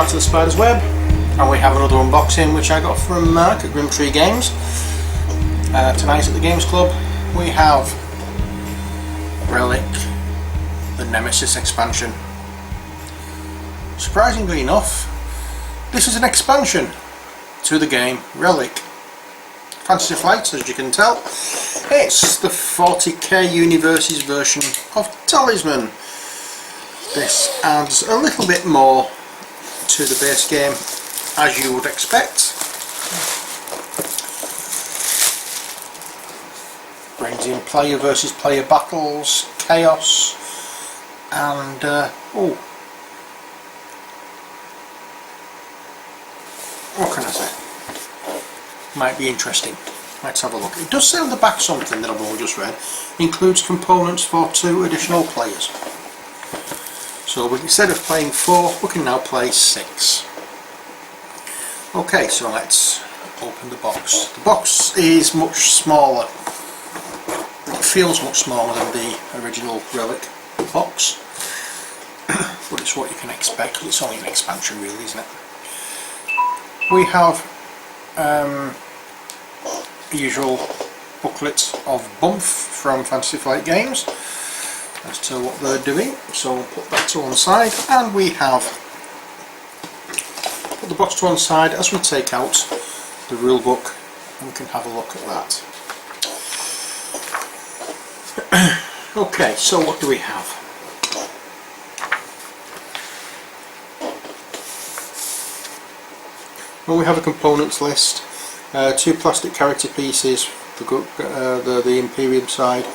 back to the Spider's Web, and we have another unboxing which I got from Mark at Grimtree Games. Tonight at the Games Club we have Relic, the Nemesis expansion. Surprisingly enough, this is an expansion to the game Relic. Fantasy Flight, as you can tell. It's the 40k Universes version of Talisman. This adds a little bit more to the base game, as you would expect. Brings in player versus player battles, chaos, and what can I say? Might be interesting. Let's have a look. It does say on the back something that I've only just read. Includes components for 2 additional players. So instead of playing 4, we can now play 6. Okay, so let's open the box. The box is much smaller. It feels much smaller than the original Relic box. But it's what you can expect, because it's only an expansion really, isn't it? We have the usual booklet of Bump from Fantasy Flight Games as to what they're doing, so we'll put that to one side, and we have put the box to one side as we take out the rule book, and we can have a look at that. Okay, so what do we have? Well, we have a components list, 2 plastic character pieces, the Imperium side,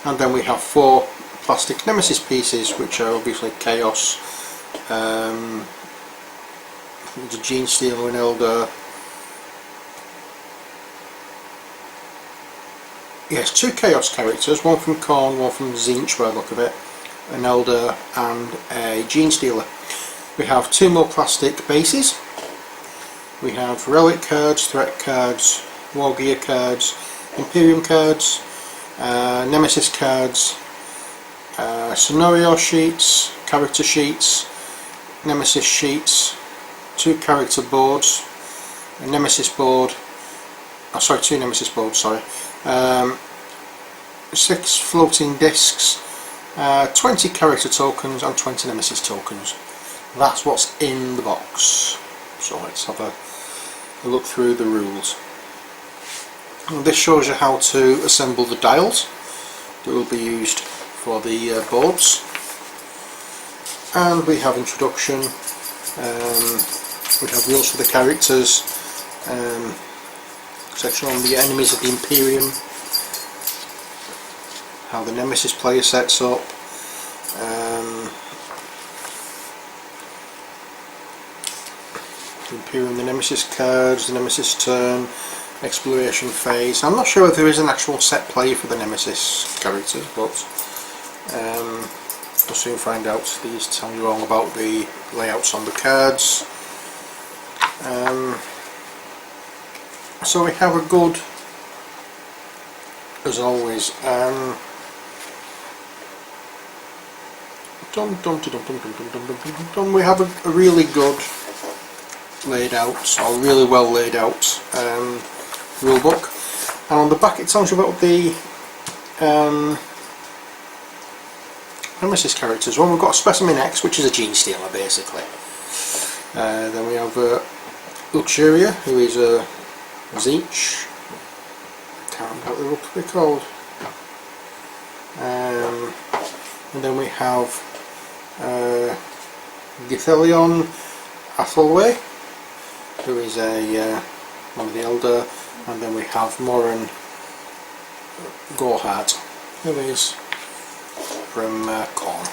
and then we have 4 plastic Nemesis pieces, which are obviously Chaos, the Gene Stealer and Elder. Yes, 2 Chaos characters, one from Khorne, one from Tzeentch by the look of it, an Elder and a Gene Stealer. We have 2 more plastic bases. We have Relic cards, Threat cards, War Gear cards, Imperium cards, Nemesis cards, scenario sheets, character sheets, Nemesis sheets, 2 character boards, a Nemesis board, 2 Nemesis boards, 6 floating discs, 20 character tokens and 20 Nemesis tokens. That's what's in the box. So let's have a look through the rules. And this shows you how to assemble the dials that will be used for the boards, and we have introduction, we have rules for the characters, section on the enemies of the Imperium, how the Nemesis player sets up, the Imperium, the Nemesis cards, the Nemesis turn, exploration phase. I'm not sure if there is an actual set play for the Nemesis characters, but we'll soon find out. These tell you all about the layouts on the cards. So we have a good, as always, we have a really good laid out, or really well laid out rule book, and on the back it tells you about the Nemesis characters. Well, we've got Specimen X, which is a Gene Stealer basically. Then we have Luxuria, who is a Tzeentch. I can't remember what they're called. And then we have Githelion Athelway, who is one of the Elder, and then we have Moran Gorhart, who is from Khorne.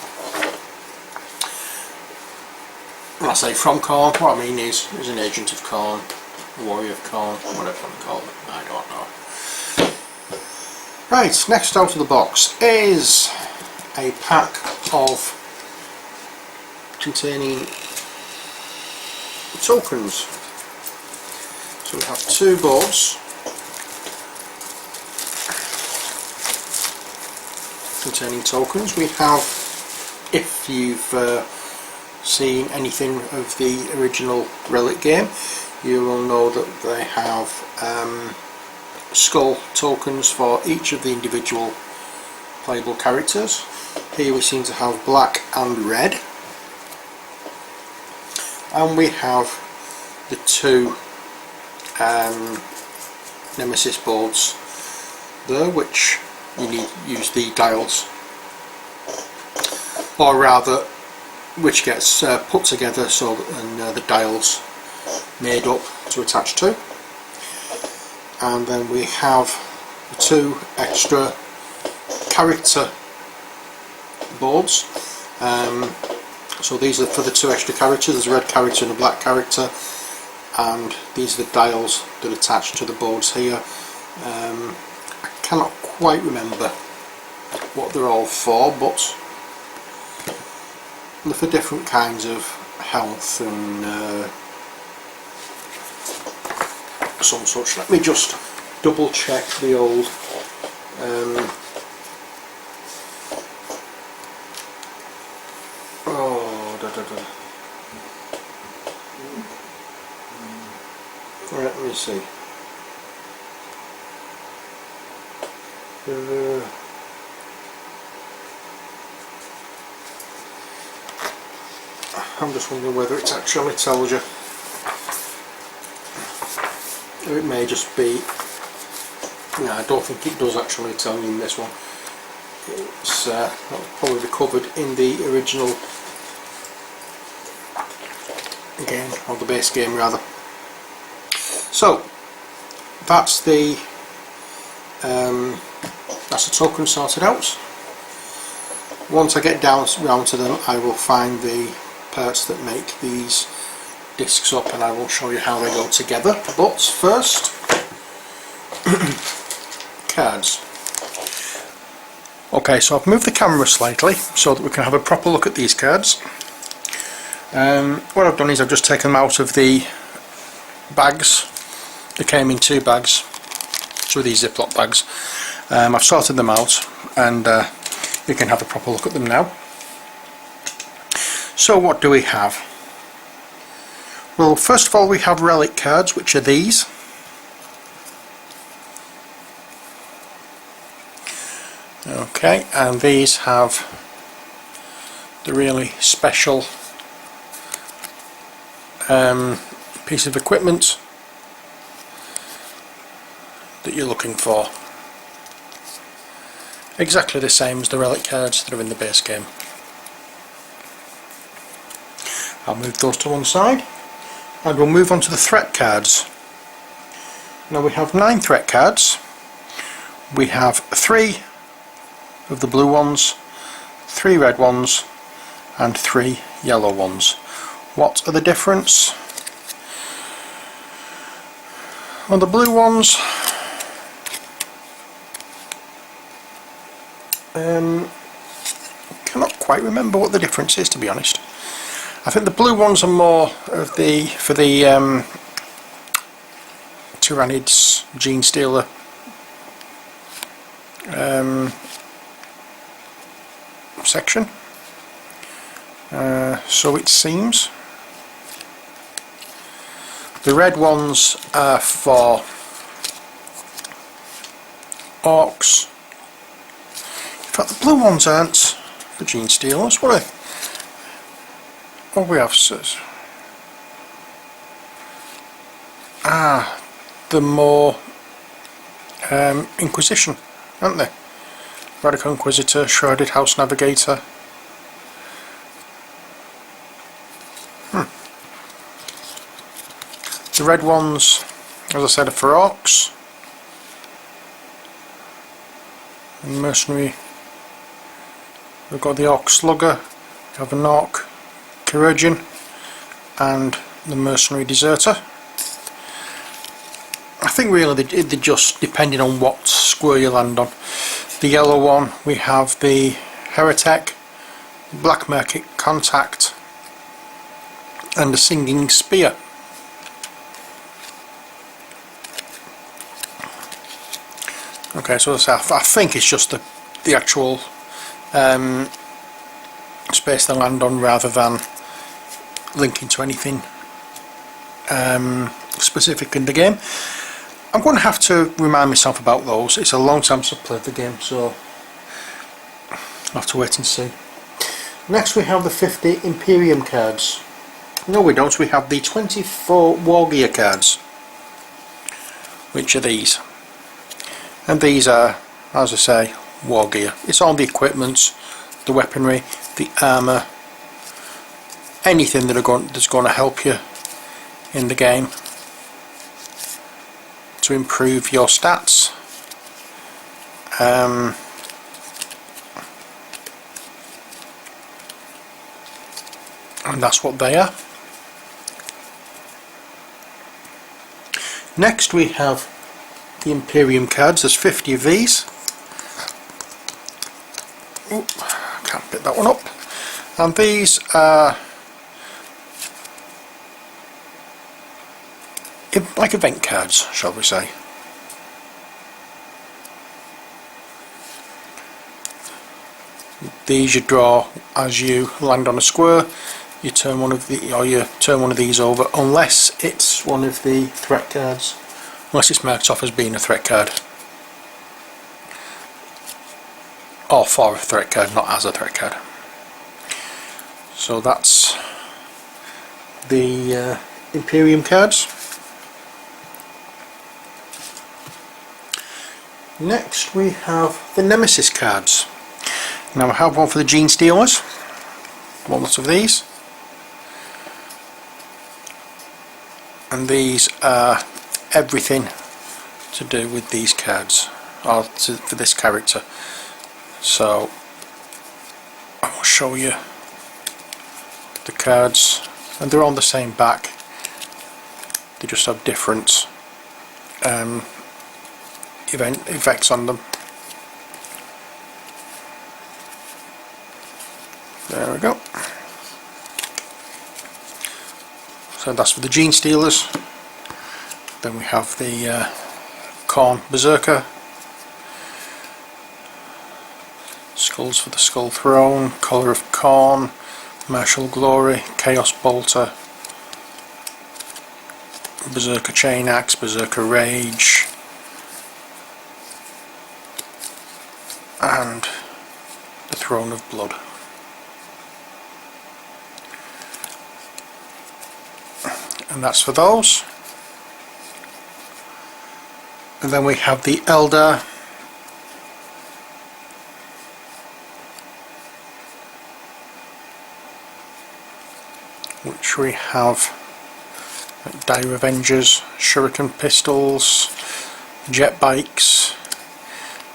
When I say from Khorne, what I mean is an agent of Khorne, a warrior of Khorne, whatever you want to call it, I don't know. Right, next out of the box is a pack of containing tokens. So we have 2 boards containing tokens. We have, if you've seen anything of the original Relic game, you will know that they have skull tokens for each of the individual playable characters. Here we seem to have black and red, and we have the two Nemesis boards there, which you need to use the dials, or rather which gets put together so that the dials made up to attach to. And then we have the two extra character boards. So these are for the two extra characters. There's a red character and a black character, and these are the dials that attach to the boards here. I cannot quite remember what they're all for, but they're for different kinds of health and some such. Let me just double check the old let me see. I'm just wondering whether it actually tells you, or it may just be. No, I don't think it does actually tell you in this one. It's probably covered in the original game, or the base game rather. So that's the token sorted out. Once I get down round to them, I will find the parts that make these discs up, and I will show you how they go together. But first, cards. Okay, so I've moved the camera slightly so that we can have a proper look at these cards. What I've done is I've just taken them out of the bags. They came in 2 bags, so these Ziploc bags. I've sorted them out, and you can have a proper look at them now. So what do we have? Well, first of all, we have Relic cards, which are these. Okay, and these have the really special piece of equipment that you're looking for. Exactly the same as the Relic cards that are in the base game. I'll move those to one side, and we'll move on to the threat cards. Now we have 9 threat cards. We have 3 of the blue ones, 3 red ones, and 3 yellow ones. What are the difference? On the blue ones, cannot quite remember what the difference is, to be honest. I think the blue ones are more of for the Tyranids Gene Stealer section. So it seems. The red ones are for orcs. In fact, the blue ones aren't for Gene Stealers, were they? What we have? The more Inquisition, aren't they? Radical Inquisitor, Shrouded House Navigator. The red ones, as I said, are for orcs. And mercenary, we've got the Orc Slugger, we have an Orc Chirurgeon, and the Mercenary Deserter. I think really they're just depending on what square you land on. The yellow one, we have the Heretic, Black Market Contact, and the Singing Spear. Okay, so I think it's just the actual space they land on rather than linking to anything specific in the game. I'm going to have to remind myself about those. It's a long time since I've played the game, so I'll have to wait and see. Next we have the 50 Imperium cards. No, we don't. We have the 24 War Gear cards, which are these. And these are, as I say, War Gear. It's all the equipment, the weaponry, the armour, anything that's going to help you in the game to improve your stats. And that's what they are. Next we have the Imperium cards. There's 50 of these. Oop, can't pick that one up. And these are like event cards, shall we say. These you draw as you land on a square. You turn one of these over, unless it's one of the threat cards, unless it's marked off as being a threat card, or for a threat card, not as a threat card. So that's the Imperium cards. Next we have the Nemesis cards. Now I have one for the Gene Stealers, one lot of these, and these are everything to do with these cards, or for this character. So I will show you the cards, and they're on the same back, they just have different effects on them. There we go. So that's for the Gene Stealers. Then we have the Khorne Berserker, skulls for the Skull Throne, Collar of Khorne, Martial Glory, Chaos Bolter, Berserker Chain Axe, Berserker Rage, and the Throne of Blood. And that's for those. And then we have the Eldar, which we have Dire Avengers, Shuriken Pistols, Jet Bikes,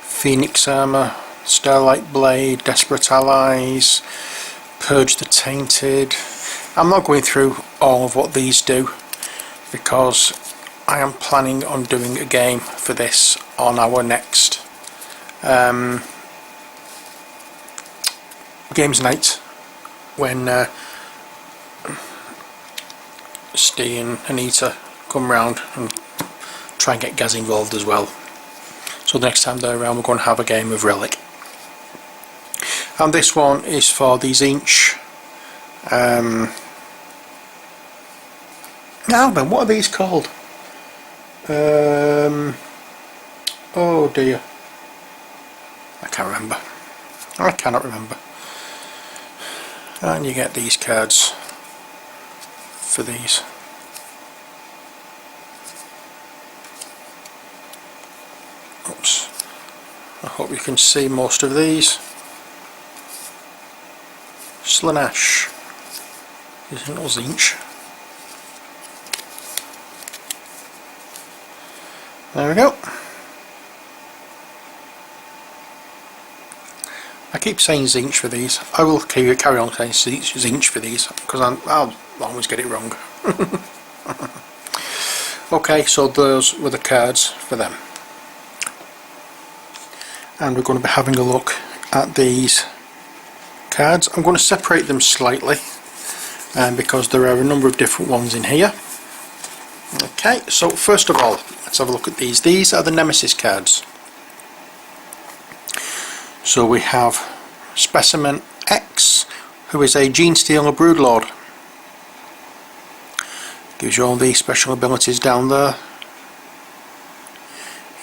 Phoenix Armour, Starlight Blade, Desperate Allies, Purge the Tainted. I'm not going through all of what these do, because I am planning on doing a game for this on our next games night, when Steve and Anita come round and try and get Gaz involved as well. So the next time they're around, we're going to have a game of Relic. And this one is for the Zinch. Now then, what are these called? Oh dear, I can't remember. I cannot remember. And you get these cards for these. Oops. I hope you can see most of these. Slaanesh is an Zinch. There we go. I keep saying Zinch for these. I will carry on saying Zinch for these, because I'll always get it wrong. Okay, so those were the cards for them. And we're going to be having a look at these cards. I'm going to separate them slightly, because there are a number of different ones in here. Okay, so first of all, let's have a look at these. These are the Nemesis cards. So we have Specimen X, who is a Gene Stealer Broodlord. Gives you all the special abilities down there.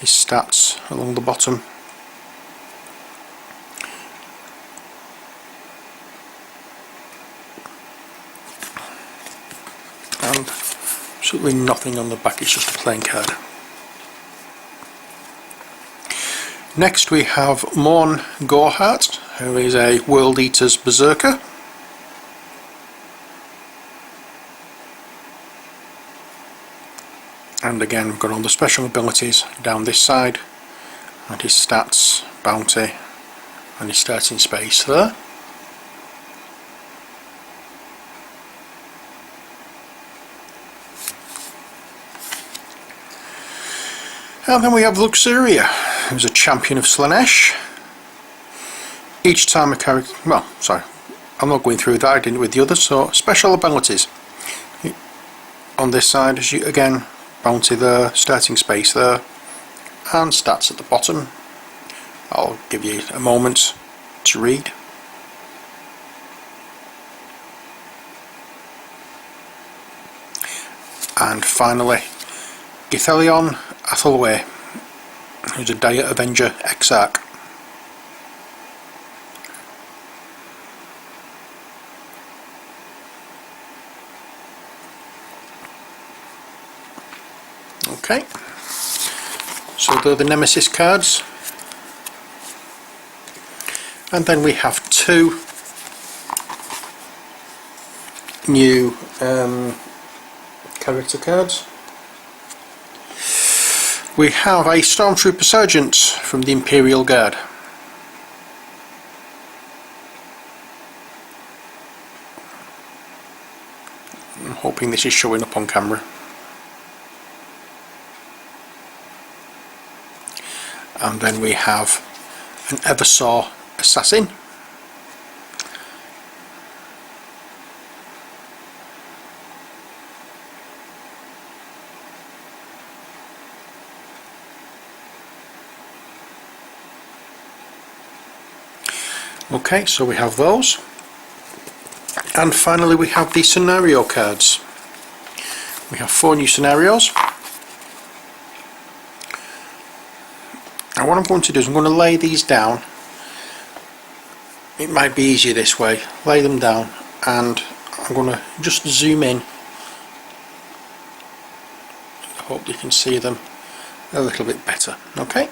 His stats along the bottom. And absolutely nothing on the back, it's just a plain card. Next we have Morn Gorehart, who is a World Eater's Berserker. And again we've got all the special abilities down this side, and his stats, bounty, and his starting space there. And then we have Luxuria, who's a champion of Slanesh. Each time a character, well, sorry, I'm not going through that, I didn't with the others. So special abilities on this side, as you again, bounty there, starting space there, and stats at the bottom. I'll give you a moment to read. And finally, Githelion Athelway, who's a Dire Avenger Exarch. Okay, so they're the Nemesis cards, and then we have two new character cards. We have a Stormtrooper Sergeant from the Imperial Guard. I'm hoping this is showing up on camera. And then we have an Eversaw Assassin. Okay, so we have those. And finally we have the scenario cards. We have 4 new scenarios. And what I'm going to do is I'm going to lay these down. It might be easier this way. Lay them down, and I'm going to just zoom in. I hope you can see them a little bit better. Okay.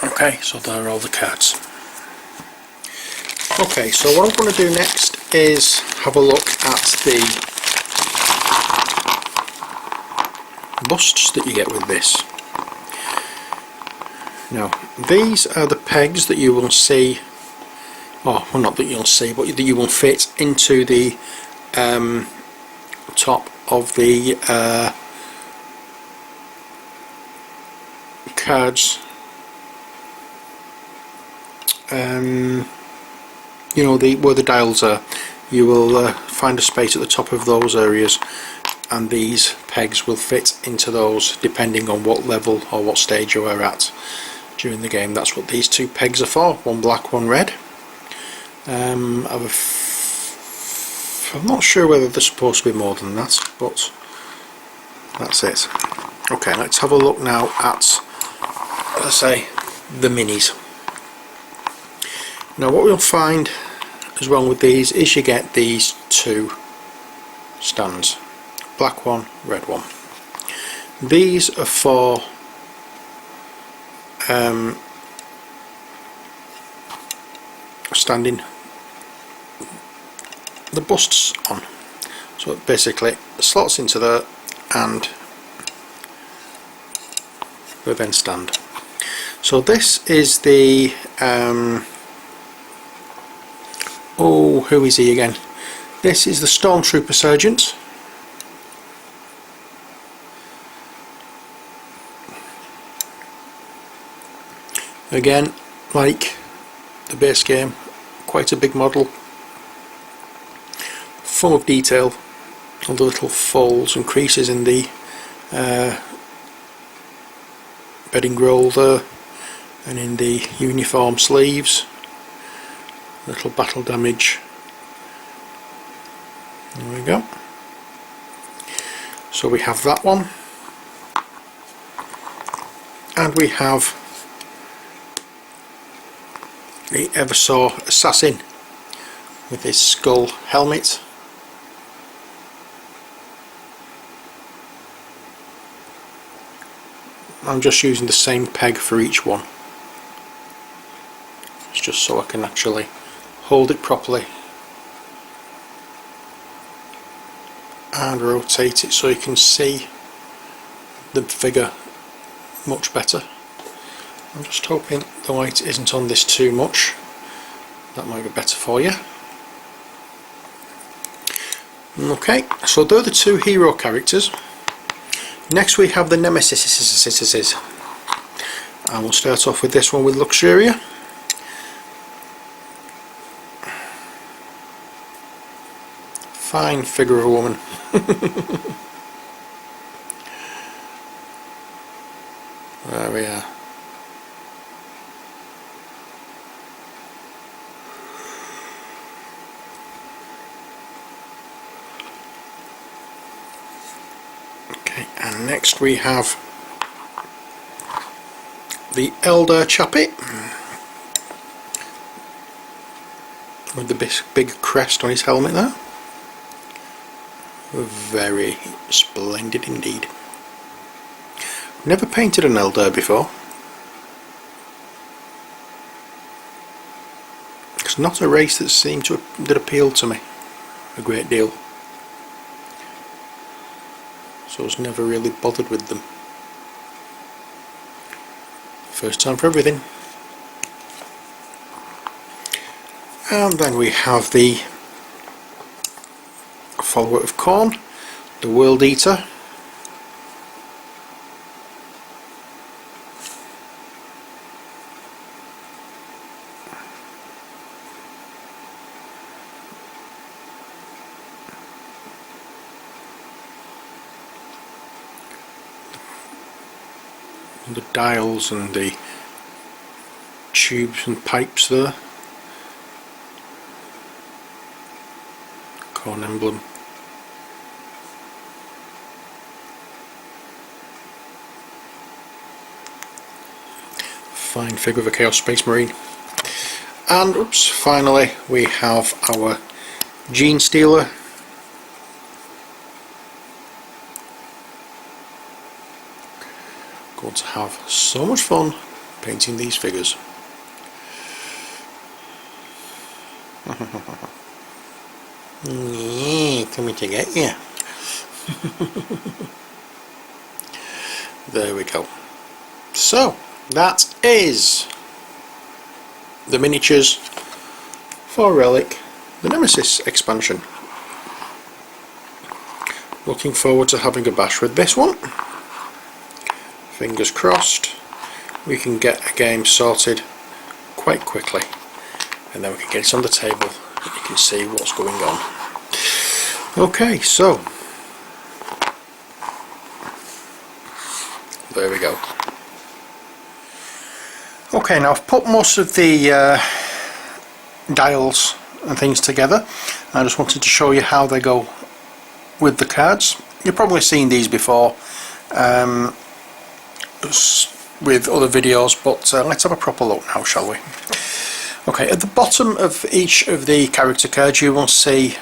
Okay, so there are all the cards. Okay, so what I'm going to do next is have a look at the busts that you get with this. Now, these are the pegs that you will see, well not that you'll see, but that you will fit into the top of the cards. You know, where the dials are, you will find a space at the top of those areas, and these pegs will fit into those depending on what level or what stage you are at during the game. That's what these 2 pegs are for, one black, one red. I'm not sure whether they're supposed to be more than that, but that's it. Okay, let's have a look now at, as I say, the minis. Now what we'll find as well with these is you get these 2 stands, black one, red one. These are for standing the busts on. So it basically slots into there and we then stand. So this is the oh, who is he again? This is the Stormtrooper Sergeant. Again, like the base game, quite a big model, full of detail, all the little folds and creases in the bedding roll there, and in the uniform sleeves, little battle damage. There we go. So we have that one, and we have the Eversaw Assassin with his skull helmet. I'm just using the same peg for each one. It's just so I can actually hold it properly and rotate it so you can see the figure much better. I'm just hoping the light isn't on this too much. That might be better for you. Okay, so they're the two hero characters. Next we have the Nemesis, and we'll start off with this one with Luxuria. Fine figure of a woman. There we are. Okay, and next we have the Elder Chappie with the big crest on his helmet there. Very splendid indeed. Never painted an Elder before. It's not a race that appealed to me a great deal. So I was never really bothered with them. First time for everything. And then we have the follower of Khorne, the World Eater. The dials and the tubes and pipes there. Khorne emblem. Fine figure of a Chaos Space Marine. And oops, finally we have our Gene Stealer. Going to have so much fun painting these figures. Yeah, coming to get you. There we go. So that is the miniatures for Relic, the Nemesis expansion. Looking forward to having a bash with this one. Fingers crossed we can get a game sorted quite quickly, and then we can get it on the table and you can see what's going on. Okay, so there we go. Okay, now I've put most of the dials and things together. I just wanted to show you how they go with the cards. You've probably seen these before with other videos, but let's have a proper look now, shall we? Okay, at the bottom of each of the character cards you will see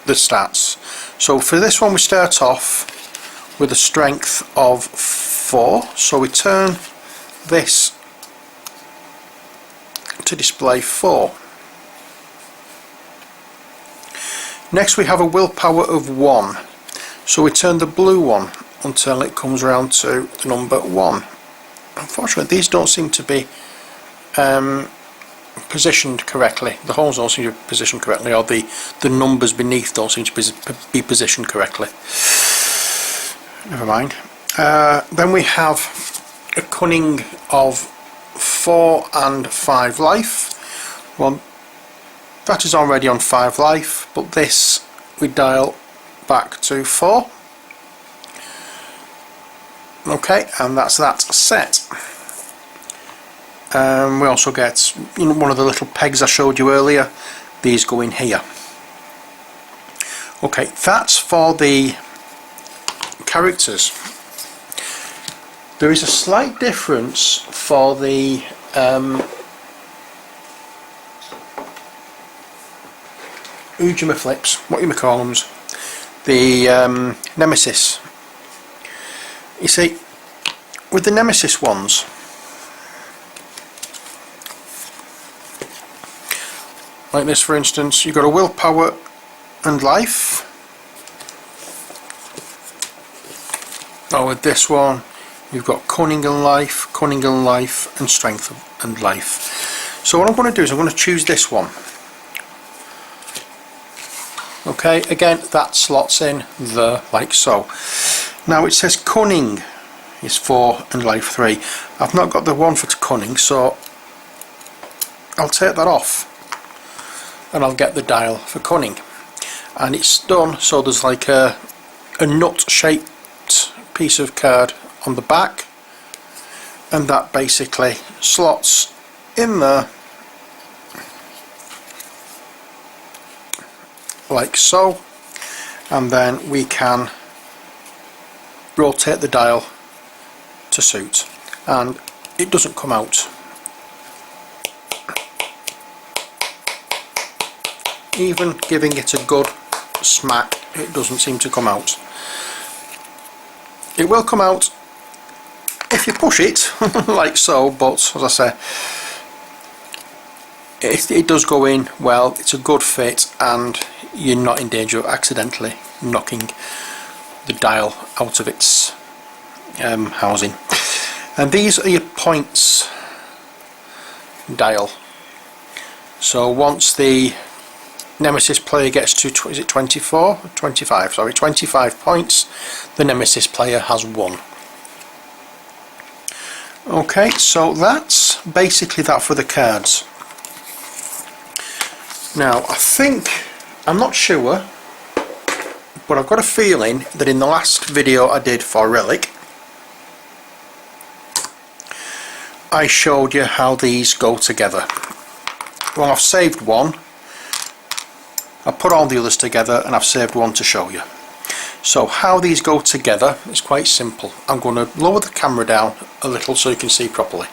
the stats. So for this one we start off with a strength of 4, so we turn this to display 4. Next we have a willpower of 1, so we turn the blue one until it comes around to the number 1. Unfortunately these don't seem to be positioned correctly. The holes don't seem to be positioned correctly, or the numbers beneath don't seem to be positioned correctly. Never mind. Then we have a cunning of 4 and 5 life. Well, that is already on 5 life, but this we dial back to 4. Okay, and that's that set. We also get one of the little pegs I showed you earlier. These go in here. Okay, that's for the characters. There is a slight difference for the Ujima flips, what you call them, the Nemesis. You see, with the Nemesis ones, like this for instance, you've got a willpower and life. Or with this one, you've got cunning and life, and strength and life. So what I'm going to do is I'm going to choose this one. Okay, again that slots in there like so. Now it says cunning is 4 and life 3. I've not got the one for cunning, so I'll take that off and I'll get the dial for cunning. And it's done so there's like a nut shaped piece of card on the back, and that basically slots in there like so, and then we can rotate the dial to suit, and it doesn't come out. Even giving it a good smack, it doesn't seem to come out. It will come out if you push it like so, but as I say, it does go in well, it's a good fit, and you're not in danger of accidentally knocking the dial out of its housing. And these are your points dial. So once the Nemesis player gets to, is it 24? 25, sorry, 25 points, the Nemesis player has won. Okay, so that's basically that for the cards. Now I think, I'm not sure, but I've got a feeling that in the last video I did for Relic, I showed you how these go together. Well, I've saved one, I put all the others together, and I've saved one to show you. So how these go together is quite simple. I'm going to lower the camera down a little so you can see properly.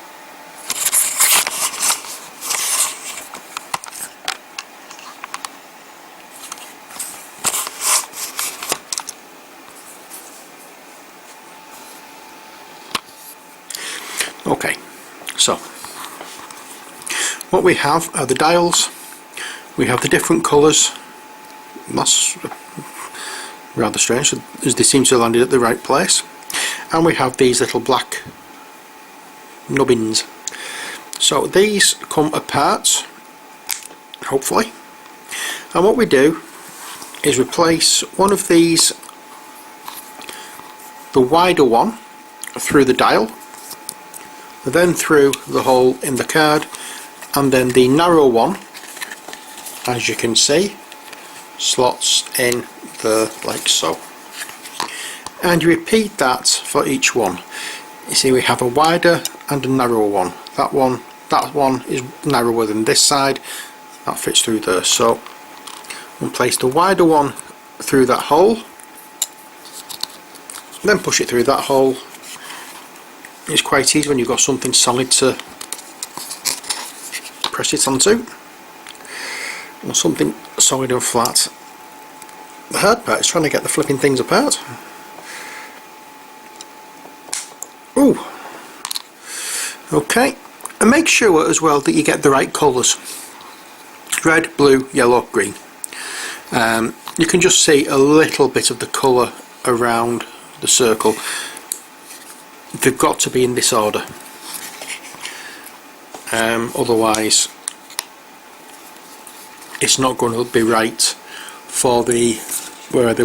Okay, so what we have are the dials, we have the different colours. That's rather strange, as they seem to have landed at the right place, and we have these little black nubbins. So these come apart, hopefully, and what we do is we place one of these, the wider one, through the dial, then through the hole in the card, and then the narrow one, as you can see, slots in there like so. And you repeat that for each one. You see we have a wider and a narrower one. That one is narrower than this side, that fits through there. So we'll place the wider one through that hole, then push it through that hole. It's quite easy when you've got something solid to press it onto, or something solid and flat. The hard part is trying to get the flipping things apart. Ooh! Okay, and make sure as well that you get the right colours. Red, blue, yellow, green. You can just see a little bit of the colour around the circle. They've got to be in this order. Otherwise it's not going to be right for the where are they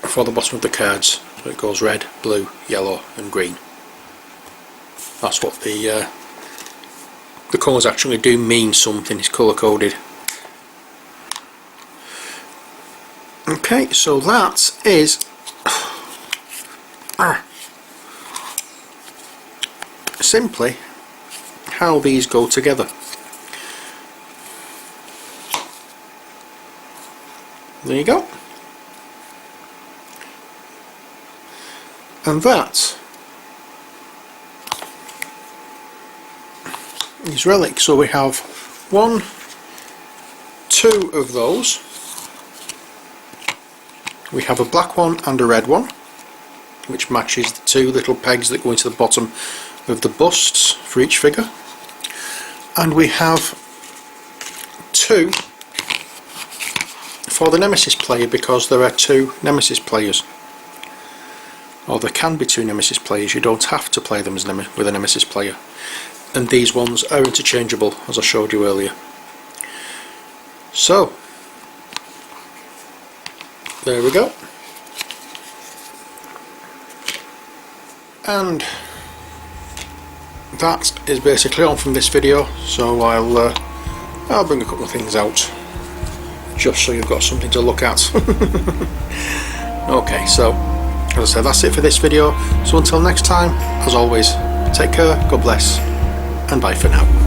for the bottom of the cards. So it goes red, blue, yellow and green. That's what the colours actually do mean something. It's colour coded. Okay, so that is simply how these go together. There you go. And that is Relic. So we have 1, 2 of those. We have a black one and a red one, which matches the 2 little pegs that go into the bottom of the busts for each figure. And we have 2 for the Nemesis player, because there are 2 Nemesis players. Or there can be 2 Nemesis players. You don't have to play them as with a Nemesis player. And these ones are interchangeable, as I showed you earlier. So there we go. And that is basically all from this video. So I'll bring a couple of things out just so you've got something to look at. Okay, so as I said, that's it for this video. So until next time, as always, take care, God bless, and bye for now.